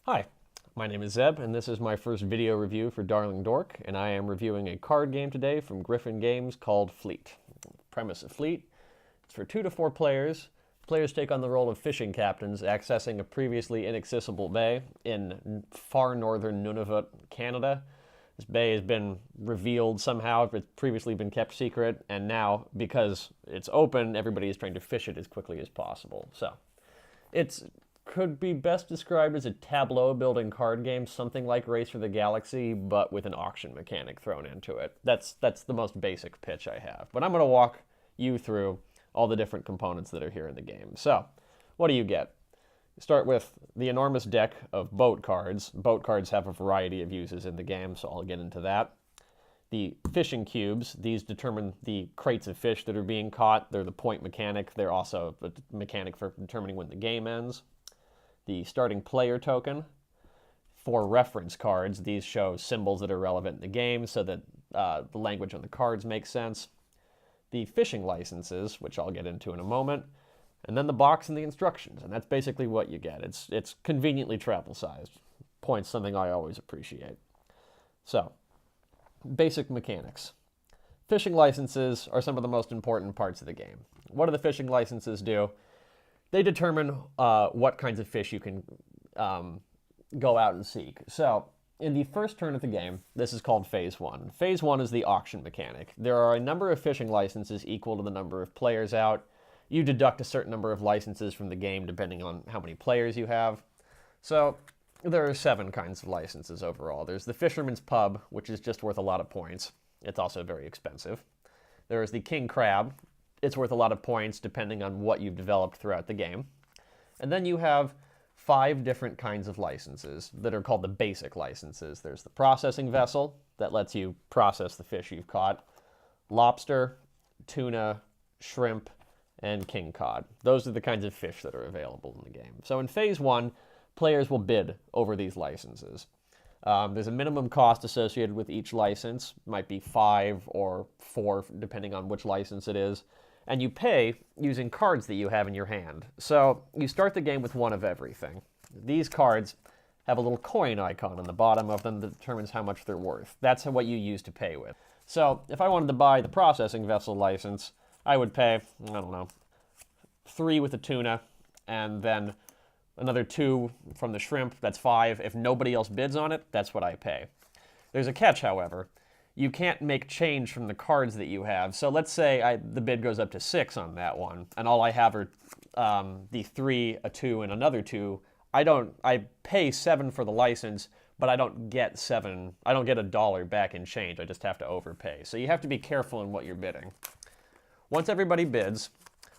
Hi, my name is Zeb, and this is my first video review for Darling Dork, and I am reviewing a card game today from Griffin Games called Fleet. Premise of Fleet: it's for 2 to 4 players. Players take on the role of fishing captains, accessing a previously inaccessible bay in far northern Nunavut, Canada. This bay has been revealed somehow. It's previously been kept secret, and now, because it's open, everybody is trying to fish it as quickly as possible. So, it's could be best described as a tableau building card game, something like Race for the Galaxy, but with an auction mechanic thrown into it. That's the most basic pitch I have. But I'm going to walk you through all the different components that are here in the game. So, what do you get? You start with the enormous deck of boat cards. Boat cards have a variety of uses in the game, so I'll get into that. The fishing cubes, these determine the crates of fish that are being caught. They're the point mechanic. They're also a mechanic for determining when the game ends. The starting player token. 4 reference cards. These show symbols that are relevant in the game so that the language on the cards makes sense. The fishing licenses, which I'll get into in a moment. And then the box and the instructions, and that's basically what you get. It's conveniently travel-sized. Point's something I always appreciate. So, basic mechanics. Fishing licenses are some of the most important parts of the game. What do the fishing licenses do? They determine what kinds of fish you can go out and seek. So, in the first turn of the game, this is called Phase 1. Phase 1 is the auction mechanic. There are a number of fishing licenses equal to the number of players out. You deduct a certain number of licenses from the game depending on how many players you have. So, there are 7 kinds of licenses overall. There's the Fisherman's Pub, which is just worth a lot of points. It's also very expensive. There is the King Crab. It's worth a lot of points depending on what you've developed throughout the game. And then you have 5 different kinds of licenses that are called the basic licenses. There's the Processing Vessel that lets you process the fish you've caught. Lobster, tuna, shrimp, and king cod. Those are the kinds of fish that are available in the game. So in Phase 1, players will bid over these licenses. There's a minimum cost associated with each license. It might be 5 or 4, depending on which license it is. And you pay using cards that you have in your hand. So you start the game with 1 of everything. These cards have a little coin icon on the bottom of them that determines how much they're worth. That's what you use to pay with. So if I wanted to buy the Processing Vessel license, I would pay, I don't know, 3 with the tuna, and then another 2 from the shrimp. That's 5. If nobody else bids on it, that's what I pay. There's a catch, however. You can't make change from the cards that you have. So let's say the bid goes up to 6 on that one, and all I have are the 3, a 2, and another 2. I pay 7 for the license, but I don't get $1 back in change. I just have to overpay. So you have to be careful in what you're bidding. Once everybody bids,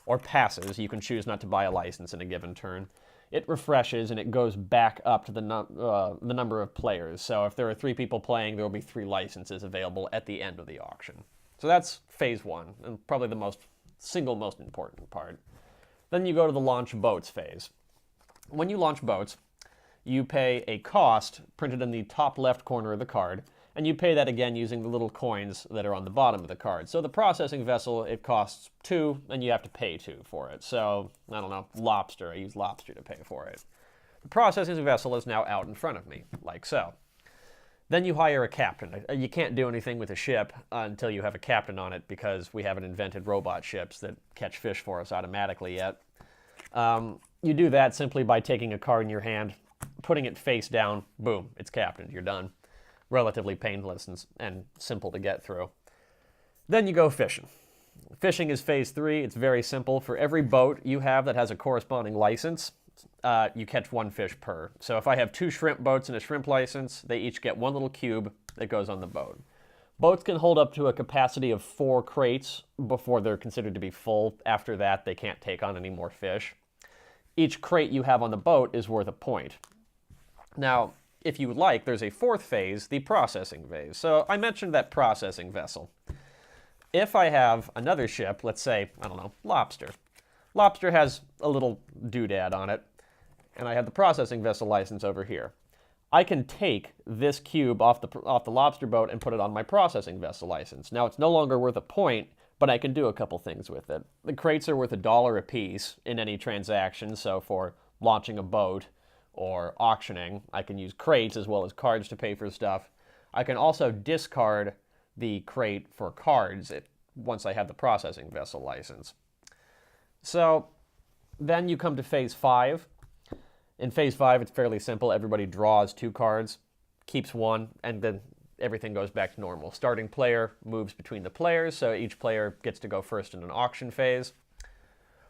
or passes, you can choose not to buy a license in a given turn. It refreshes and it goes back up to the number of players. So if there are 3 people playing, there will be 3 licenses available at the end of the auction. So that's Phase 1, and probably the single most important part. Then you go to the launch boats phase. When you launch boats, you pay a cost printed in the top left corner of the card, and you pay that again using the little coins that are on the bottom of the card. So the Processing Vessel, it costs 2, and you have to pay 2 for it. So, I don't know, lobster, I use lobster to pay for it. The Processing Vessel is now out in front of me, like so. Then you hire a captain. You can't do anything with a ship until you have a captain on it, because we haven't invented robot ships that catch fish for us automatically yet. You do that simply by taking a card in your hand, putting it face down, boom, it's captained, you're done. Relatively painless and simple to get through. Then you go fishing. Fishing is Phase 3. It's very simple. For every boat you have that has a corresponding license, you catch 1 fish per. So if I have 2 shrimp boats and a shrimp license, they each get 1 little cube that goes on the boat. Boats can hold up to a capacity of 4 crates before they're considered to be full. After that, they can't take on any more fish. Each crate you have on the boat is worth a point. Now, if you would like, there's a 4th phase, the processing phase. So I mentioned that Processing Vessel. If I have another ship, let's say, I don't know, Lobster. Lobster has a little doodad on it, and I have the Processing Vessel license over here. I can take this cube off the lobster boat and put it on my Processing Vessel license. Now, it's no longer worth a point, but I can do a couple things with it. The crates are worth $1 a piece in any transaction, so for launching a boat, or auctioning. I can use crates as well as cards to pay for stuff. I can also discard the crate for cards once I have the processing vessel license. So then you come to phase 5. In phase 5, it's fairly simple. Everybody draws 2 cards, keeps 1, and then everything goes back to normal. Starting player moves between the players, so each player gets to go first in an auction phase.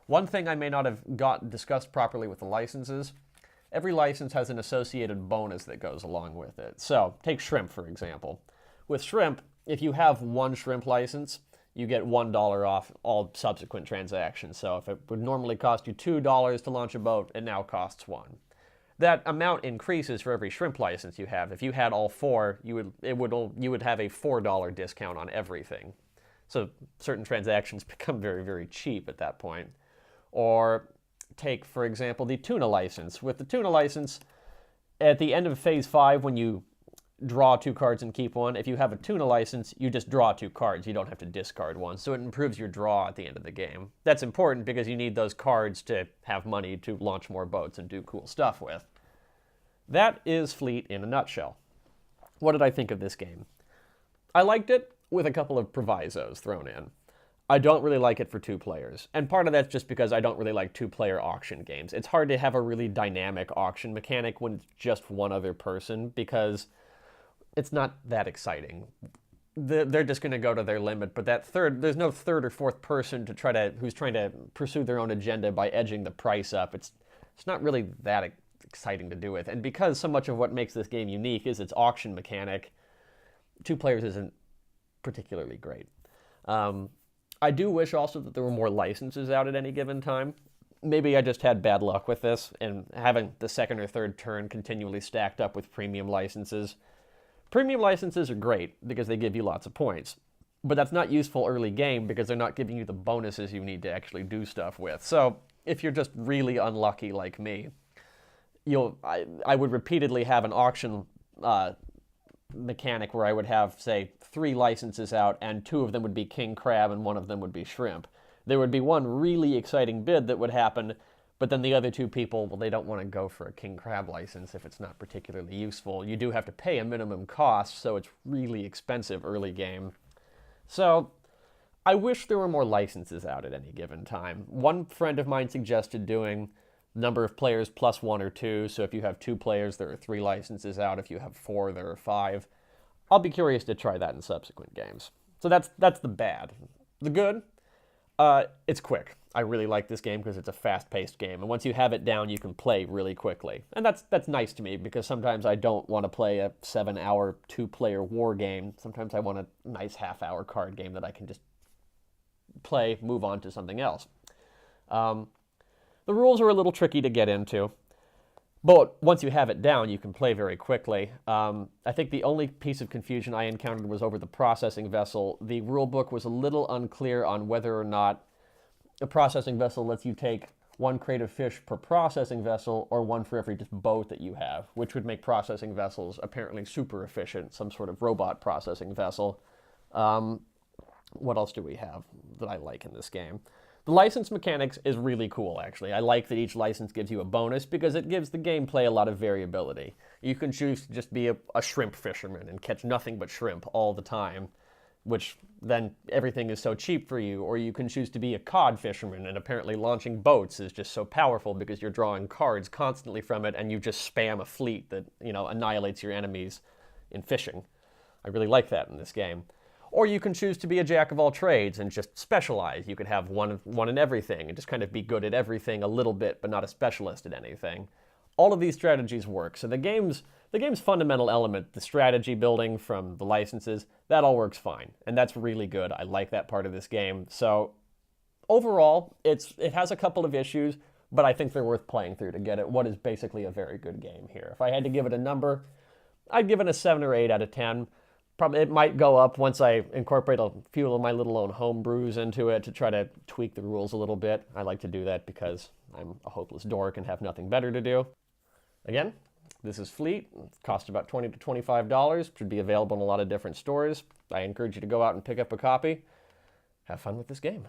One thing I may not have discussed properly with the licenses, every license has an associated bonus that goes along with it. So, take shrimp, for example. With shrimp, if you have 1 shrimp license, you get $1 off all subsequent transactions. So if it would normally cost you $2 to launch a boat, it now costs 1. That amount increases for every shrimp license you have. If you had all 4, you would have a $4 discount on everything. So certain transactions become very, very cheap at that point. Or take, for example, the tuna license. With the tuna license, at the end of phase 5, when you draw 2 cards and keep 1, if you have a tuna license, you just draw 2 cards. You don't have to discard 1, so it improves your draw at the end of the game. That's important because you need those cards to have money to launch more boats and do cool stuff with. That is Fleet in a nutshell. What did I think of this game? I liked it with a couple of provisos thrown in. I don't really like it for 2 players, and part of that's just because I don't really like 2-player auction games. It's hard to have a really dynamic auction mechanic when it's just one other person, because it's not that exciting. They're just going to go to their limit, but there's no third or fourth person who's trying to pursue their own agenda by edging the price up. It's not really that exciting to do with. And because so much of what makes this game unique is its auction mechanic, 2 players isn't particularly great. I do wish also that there were more licenses out at any given time. Maybe I just had bad luck with this, and having the second or third turn continually stacked up with premium licenses. Premium licenses are great because they give you lots of points, but that's not useful early game because they're not giving you the bonuses you need to actually do stuff with. So if you're just really unlucky like me, I would repeatedly have an auction mechanic where I would have, say, 3 licenses out, and 2 of them would be king crab and 1 of them would be shrimp. There would be one really exciting bid that would happen, but then the other 2 people, well, they don't want to go for a king crab license if it's not particularly useful. You do have to pay a minimum cost, so it's really expensive early game. So I wish there were more licenses out at any given time. One friend of mine suggested doing number of players plus 1 or 2, so if you have 2 players, there are 3 licenses out. If you have 4, there are 5. I'll be curious to try that in subsequent games. So that's the bad. The good, it's quick. I really like this game because it's a fast-paced game, and once you have it down, you can play really quickly. And that's nice to me, because sometimes I don't want to play a 7-hour, 2-player war game. Sometimes I want a nice half-hour card game that I can just play, move on to something else. The rules are a little tricky to get into, but once you have it down, you can play very quickly. I think the only piece of confusion I encountered was over the processing vessel. The rule book was a little unclear on whether or not a processing vessel lets you take 1 crate of fish per processing vessel or 1 for every just boat that you have, which would make processing vessels apparently super efficient, some sort of robot processing vessel. What else do we have that I like in this game? The license mechanics is really cool, actually. I like that each license gives you a bonus because it gives the gameplay a lot of variability. You can choose to just be a shrimp fisherman and catch nothing but shrimp all the time, which then everything is so cheap for you. Or you can choose to be a cod fisherman, and apparently launching boats is just so powerful because you're drawing cards constantly from it, and you just spam a fleet that, annihilates your enemies in fishing. I really like that in this game. Or you can choose to be a jack of all trades and just specialize. You could have one in everything and just kind of be good at everything a little bit, but not a specialist at anything. All of these strategies work. So the game's fundamental element, the strategy building from the licenses, that all works fine. And that's really good. I like that part of this game. So overall, it has a couple of issues, but I think they're worth playing through to get at what is basically a very good game here. If I had to give it a number, I'd give it a 7 or 8 out of 10. Probably it might go up once I incorporate a few of my little own home brews into it to try to tweak the rules a little bit. I like to do that because I'm a hopeless dork and have nothing better to do. Again, this is Fleet. It costs about $20 to $25. Should be available in a lot of different stores. I encourage you to go out and pick up a copy. Have fun with this game.